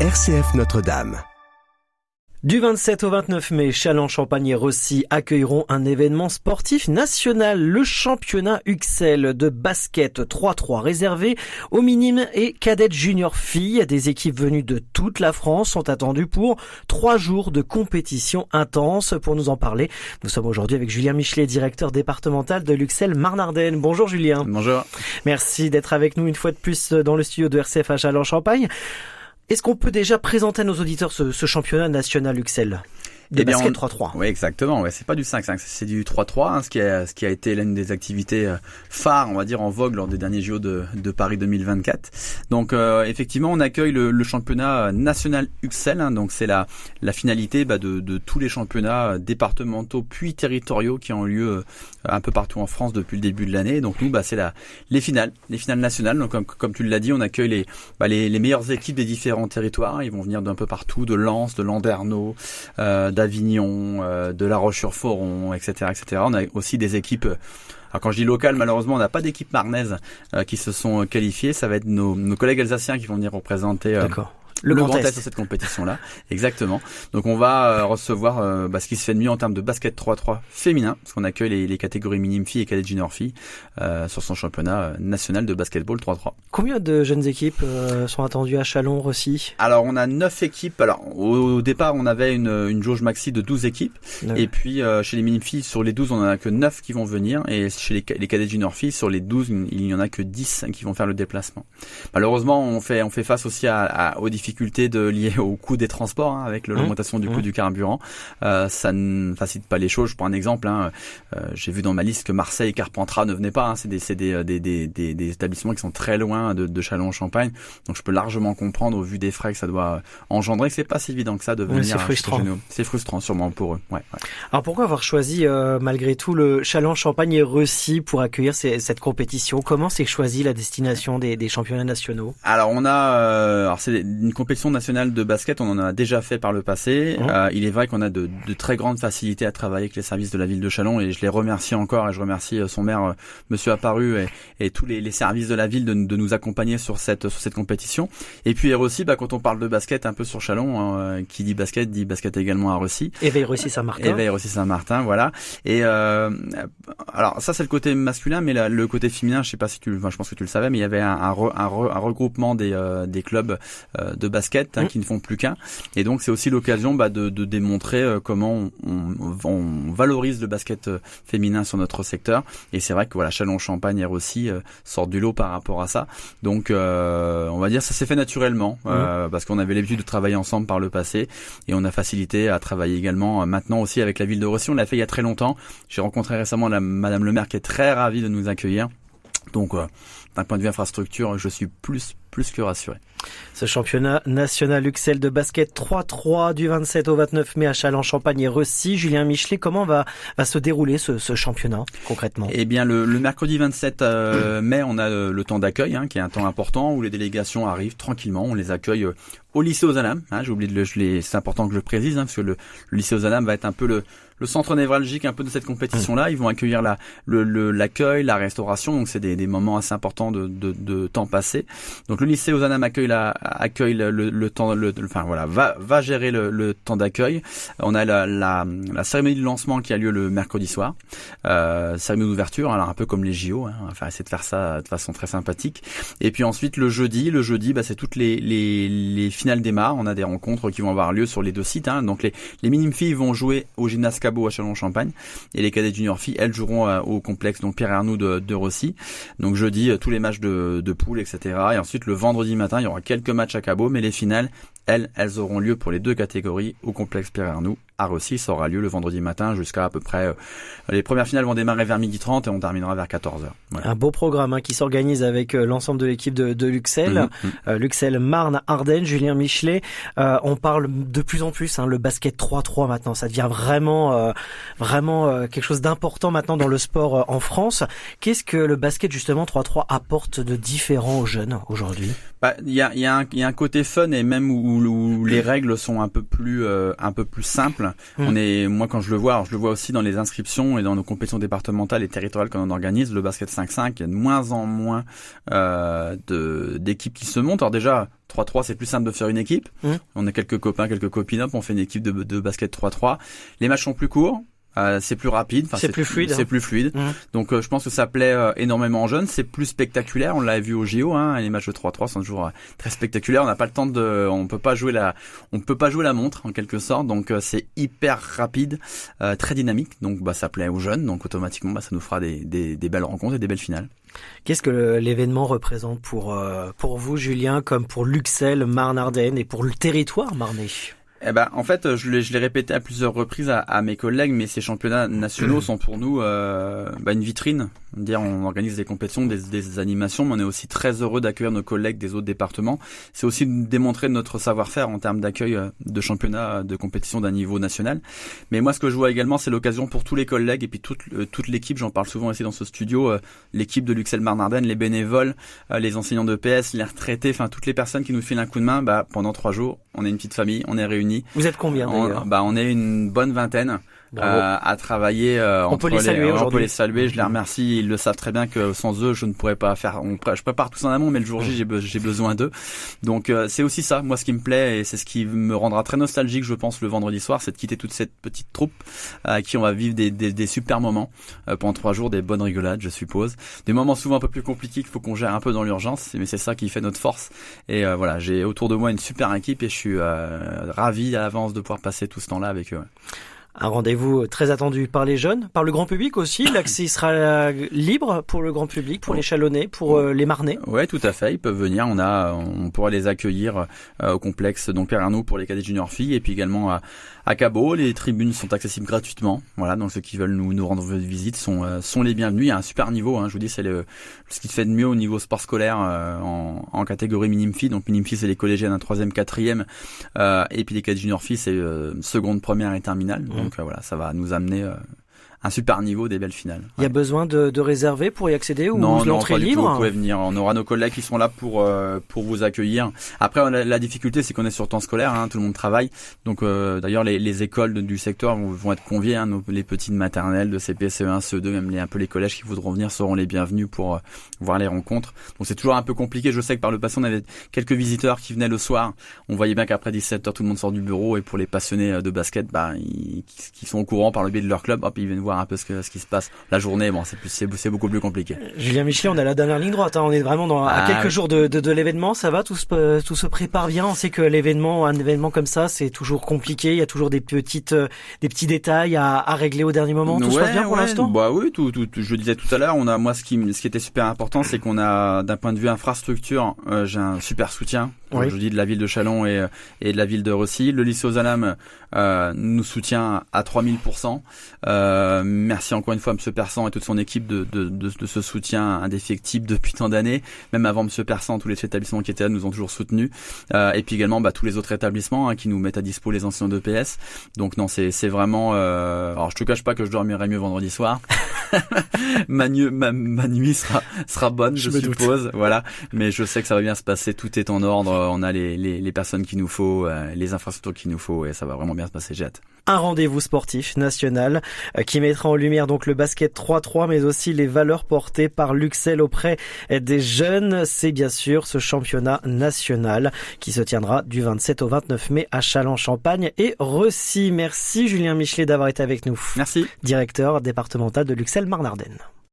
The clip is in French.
RCF Notre-Dame. Du 27 au 29 mai, Châlons-Champagne et Rossi accueilleront un événement sportif national, le championnat UXL de basket 3-3 réservé aux minimes et cadettes junior filles. Des équipes venues de toute la France sont attendues pour 3 jours de compétition intense. Pour nous en parler, nous sommes aujourd'hui avec Julien Michelet, directeur départemental de l'UXL Marne-Ardenne. Bonjour Julien. Bonjour. Merci d'être avec nous une fois de plus dans le studio de RCF à Châlons-Champagne. Est-ce qu'on peut déjà présenter à nos auditeurs ce championnat national UXL de basket 3-3? Oui, exactement. Ouais, c'est pas du 5-5, c'est du 3-3, ce qui a été l'une des activités phares, on va dire, en vogue lors des derniers JO de Paris 2024. Donc, effectivement, on accueille le championnat national UXL. Donc, c'est la finalité de tous les championnats départementaux puis territoriaux qui ont lieu un peu partout en France depuis le début de l'année. Donc, nous, c'est les finales nationales. Donc, comme tu l'as dit, on accueille les meilleures équipes des différents territoires. Ils vont venir d'un peu partout, de Lens, de Landerneau, d'Avignon, de La Roche-sur-Foron, etc., etc. On a aussi des équipes. Alors quand je dis locales, malheureusement, on n'a pas d'équipe marnaise qui se sont qualifiées. Ça va être nos collègues alsaciens qui vont venir représenter. D'accord. Le Grand Est sur cette compétition-là, exactement. Donc on va recevoir ce qui se fait de mieux en termes de basket 3-3 féminin, parce qu'on accueille les catégories minimes filles et cadettes junior filles sur son championnat national de basketball 3-3. Combien de jeunes équipes sont attendues à Châlons, Rossi? Alors on a 9 équipes. Alors au départ on avait une jauge maxi de 12 équipes, et puis chez les minimes filles sur les 12 on en a que 9 qui vont venir, et chez les cadettes junior filles sur les 12 il n'y en a que 10 qui vont faire le déplacement. Malheureusement on fait face aussi aux difficultés liées au coût des transports, avec l'augmentation du coût du carburant. Ça ne facilite pas les choses. Je prends un exemple. J'ai vu dans ma liste que Marseille et Carpentras ne venaient pas. C'est des établissements qui sont très loin de Châlons-en-Champagne. Donc je peux largement comprendre au vu des frais que ça doit engendrer que c'est pas si évident que ça de venir. C'est frustrant. C'est frustrant sûrement pour eux. Ouais. Alors pourquoi avoir choisi malgré tout le Châlons-Champagne et Rossi pour accueillir cette compétition? Comment s'est choisie la destination des championnats nationaux? Alors on a c'est une compétition nationale de basket, on en a déjà fait par le passé. Il est vrai qu'on a de très grandes facilités à travailler avec les services de la ville de Châlons, et je les remercie encore, et je remercie son maire, Monsieur Apparu, et tous les services de la ville de nous accompagner sur cette compétition. Et puis Rossi, quand on parle de basket un peu sur Châlons, qui dit basket également à Rossi. Éveil Rossi Saint-Martin, voilà. Et alors ça c'est le côté masculin, mais le côté féminin, je pense que tu le savais, mais il y avait un regroupement des clubs de basket qui ne font plus qu'un, et donc c'est aussi l'occasion de démontrer comment on valorise le basket féminin sur notre secteur, et c'est vrai que Châlons-Champagne et Rossi sortent du lot par rapport à ça. Donc on va dire ça s'est fait naturellement, parce qu'on avait l'habitude de travailler ensemble par le passé, et on a facilité à travailler également maintenant aussi avec la ville de Rossi. On l'a fait il y a très longtemps. J'ai rencontré récemment Madame le maire qui est très ravie de nous accueillir. Donc d'un point de vue infrastructure, je suis plus que rassuré. Ce championnat national UXL de basket 3-3 du 27 au 29 mai à Châlons-Champagne et Rossi. Julien Michelet, comment va se dérouler ce championnat concrètement? Eh bien, le mercredi 27 mai, on a le temps d'accueil, qui est un temps important où les délégations arrivent tranquillement. On les accueille au lycée Ozanam. J'ai oublié c'est important que je le précise, parce que le lycée Ozanam va être un peu le centre névralgique un peu de cette compétition-là. Ils vont accueillir l'accueil, la restauration. Donc c'est des moments assez importants de temps passé. Donc le lycée Ozanam accueille le temps, va gérer le temps d'accueil. On a la cérémonie de lancement qui a lieu le mercredi soir. Cérémonie d'ouverture, alors un peu comme les JO. On va essayer de faire ça de façon très sympathique. Et puis ensuite le jeudi, c'est toutes les finales démarrent. On a des rencontres qui vont avoir lieu sur les deux sites. Donc les minimes filles vont jouer au gymnase Cabot à Châlons-en-Champagne, et les cadettes junior filles, elles joueront au complexe Pierre Arnoux de Rossi. Donc jeudi, tous les matchs de poule, etc. Et ensuite le vendredi matin, il y aura quelques matchs à Cabot, mais les finales, elles auront lieu pour les deux catégories au complexe Pierre Arnoux à Rossi. Ça aura lieu le vendredi matin jusqu'à à peu près... les premières finales vont démarrer vers 12h30 et on terminera vers 14h. Voilà. Un beau programme qui s'organise avec l'ensemble de l'équipe de l'UXL. L'UXL Marne-Ardenne, Julien Michelet. On parle de plus en plus, le basket 3-3 maintenant. Ça devient vraiment quelque chose d'important maintenant dans le sport en France. Qu'est-ce que le basket justement 3-3 apporte de différent aux jeunes aujourd'hui? Il y a un côté fun, et même où les règles sont un peu plus simples. Moi quand je le vois aussi dans les inscriptions et dans nos compétitions départementales et territoriales qu'on organise, le basket 5-5, il y a de moins en moins d'équipes qui se montent. Alors déjà 3-3, c'est plus simple de faire une équipe. On a quelques copains, quelques copines, on fait une équipe de basket 3-3. Les matchs sont plus courts. C'est plus rapide, c'est plus fluide. C'est plus fluide. Donc je pense que ça plaît énormément aux jeunes. C'est plus spectaculaire. On l'a vu au JO. Les matchs de 3-3 sont toujours très spectaculaires. On n'a pas le temps on peut pas jouer la montre en quelque sorte. Donc c'est hyper rapide, très dynamique. Donc ça plaît aux jeunes. Donc automatiquement, ça nous fera des belles rencontres et des belles finales. Qu'est-ce que l'événement représente pour vous, Julien, comme pour l'Uxel Marne-Ardenne et pour le territoire marnais? En fait, je l'ai répété à plusieurs reprises à mes collègues, mais ces championnats nationaux sont pour nous une vitrine. On organise des compétitions, des animations, mais on est aussi très heureux d'accueillir nos collègues des autres départements. C'est aussi de démontrer notre savoir-faire en termes d'accueil de championnats, de compétitions d'un niveau national. Mais moi, ce que je vois également, c'est l'occasion pour tous les collègues et puis toute l'équipe. J'en parle souvent ici dans ce studio. L'équipe de l'Uxel Marne-Ardenne, les bénévoles, les enseignants de PS, les retraités, enfin toutes les personnes qui nous filent un coup de main. Pendant 3 jours, on est une petite famille, on est réunis. Vous êtes combien d'ailleurs? On est une bonne vingtaine à travailler. On peut les saluer aujourd'hui. On peut les saluer. Je les remercie. Ils le savent très bien que sans eux, je ne pourrais pas faire. Je prépare tout en amont, mais le jour J, j'ai besoin d'eux. Donc c'est aussi ça. Moi, ce qui me plaît et c'est ce qui me rendra très nostalgique, je pense, le vendredi soir, c'est de quitter toute cette petite troupe à qui on va vivre des super moments pendant 3 jours, des bonnes rigolades, je suppose, des moments souvent un peu plus compliqués qu'il faut qu'on gère un peu dans l'urgence, mais c'est ça qui fait notre force. Et voilà, j'ai autour de moi une super équipe et je suis ravi à l'avance de pouvoir passer tout ce temps-là avec eux. Un rendez-vous très attendu par les jeunes, par le grand public aussi. L'accès sera libre pour le grand public, pour les Chalonnais, pour les Marnais. Ouais, tout à fait. Ils peuvent venir. On pourra les accueillir au complexe Pierre Arnaud pour les cadets juniors filles et puis également à Cabot. Les tribunes sont accessibles gratuitement. Voilà, donc ceux qui veulent nous rendre visite sont les bienvenus. Il y a un super niveau. Je vous dis, c'est ce qui fait de mieux au niveau sport scolaire en catégorie minime filles. Donc minime filles, c'est les collégiennes, 3e, 4e, et puis les cadets juniors filles, c'est seconde, première et terminale. Donc voilà, ça va nous amener un super niveau, des belles finales. Il y a besoin de réserver pour y accéder ou non, l'entrée pas du libre? Tout, vous pouvez venir. On aura nos collègues qui sont là pour vous accueillir. Après, la difficulté, c'est qu'on est sur temps scolaire, tout le monde travaille. Donc d'ailleurs, les écoles du secteur vont être conviées. Les petites maternelles de CP, CE1, CE2, même un peu les collèges qui voudront venir seront les bienvenus pour voir les rencontres. Donc c'est toujours un peu compliqué. Je sais que par le passé, on avait quelques visiteurs qui venaient le soir. On voyait bien qu'après 17h, tout le monde sort du bureau et pour les passionnés de basket, qui sont au courant par le biais de leur club, ils viennent voir un peu ce qui se passe la journée. C'est beaucoup plus compliqué. Julien Michelet, on a la dernière ligne droite. On est vraiment à quelques jours de l'événement. Ça va, tout se prépare bien. On sait que un événement comme ça, c'est toujours compliqué. Il y a toujours des petits détails à régler au dernier moment. Tout se passe bien pour l'instant? Oui, tout. Je le disais tout à l'heure. Moi, ce qui était super important, c'est qu'on a, d'un point de vue infrastructure, j'ai un super soutien. Je vous dis, de la ville de Châlons et de la ville de Rossy. Le lycée aux Alam nous soutient à 3000%. Merci encore une fois à M. Persan et toute son équipe de ce soutien indéfectible depuis tant d'années. Même avant M. Persan, tous les établissements qui étaient là nous ont toujours soutenus. Et puis également tous les autres établissements qui nous mettent à dispo les enseignants de PS. Donc non, c'est vraiment... Alors je te cache pas que je dormirai mieux vendredi soir. ma nuit sera bonne, je suppose. Voilà. Mais je sais que ça va bien se passer. Tout est en ordre. On a les personnes qu'il nous faut, les infrastructures qu'il nous faut et ça va vraiment bien se passer. J'ai hâte. Un rendez-vous sportif national qui mettra en lumière donc le basket 3-3 mais aussi les valeurs portées par l'Uxel auprès des jeunes. C'est bien sûr ce championnat national qui se tiendra du 27 au 29 mai à Châlons-Champagne et Rossy. Merci Julien Michelet d'avoir été avec nous. Merci. Directeur départemental de l'Uxel Marne-Ardenne.